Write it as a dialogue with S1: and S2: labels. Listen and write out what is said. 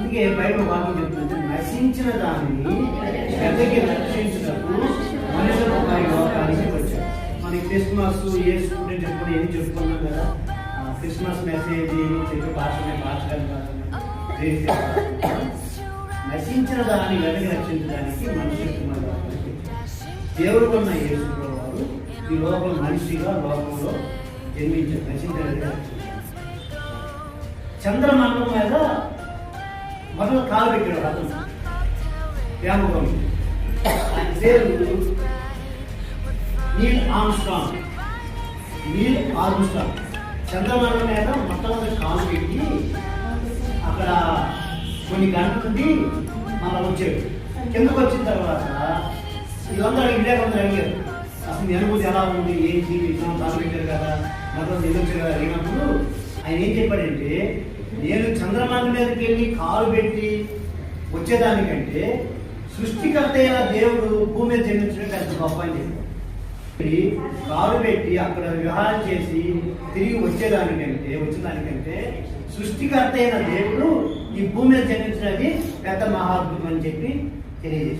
S1: అందుకే బైబిల్ వాక్యం చెప్తుంది, నశించిన దానిని వెతకి రక్షించినప్పుడు మనుషులు వారి లోకానికి వచ్చారు. మనకి క్రిస్మస్ యేసు గురించి చెప్పుకుని ఏం చెప్పుకున్నాం కదా, క్రిస్మస్ మెసేజ్ చెప్పే భాషనే నశించిన దాన్ని వెనక రక్షించడానికి మనుషులు దేవుడు ఉన్న యేసు వారు ఈ లోపల మనిషిగా లోకంలో జన్మించారు. నశించడానికి చంద్రమండలం మీద మొదలు కాలు పెట్టాడు అతను వ్యామోహం. ఆయన పేరు నీల్ ఆర్మ్స్ట్రాంగ్. చంద్రమండలం మీద మొట్టమొదటి కాలు పెట్టి అక్కడ కొన్ని గంటల నుండి మళ్ళీ వచ్చాడు. కిందకు వచ్చిన తర్వాత వీళ్ళందరూ అడిగారు, అసలు మీ అనుభూతి ఎలా ఉంది, ఏంటి, విగ్రహం కాలు పెట్టారు కదా, మొత్తం నిలొచ్చారు కదా అడిగినప్పుడు ఆయన ఏం చెప్పాడంటే, నేను చంద్రమండలం మీదకి వెళ్ళి కాలు పెట్టి వచ్చేదానికంటే సృష్టికర్త అయిన దేవుడు భూమి మీద జన్మించడం అంత గొప్ప అని చెప్పాడు. కాలు పెట్టి అక్కడ విహారం చేసి తిరిగి వచ్చేదానికంటే సృష్టికర్త అయిన దేవుడు ఈ భూమి మీద జన్మించినది పెద్ద మహాద్భుతం అని చెప్పి తెలియజేశాడు.